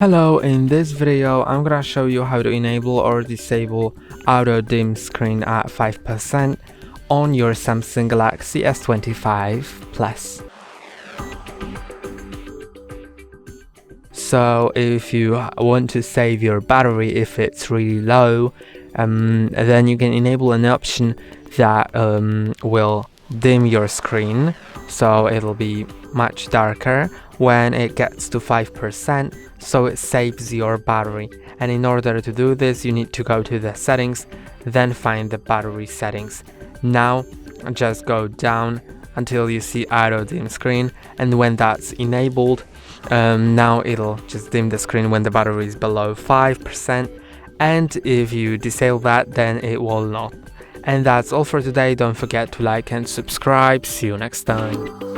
Hello, in this video I'm gonna show you how to enable or disable auto dim screen at 5% on your Samsung Galaxy S25 Plus. So if you want to save your battery if it's really low, then you can enable an option that will dim your screen, so it'll be much darker when it gets to 5%, so it saves your battery. And in order to do this, you need to go to the settings, then find the battery settings. Now just go down until you see auto dim screen, and when that's enabled, now it'll just dim the screen when the battery is below 5%, and if you disable that, then it will not. And that's all for today. Don't forget to like and subscribe. See you next time.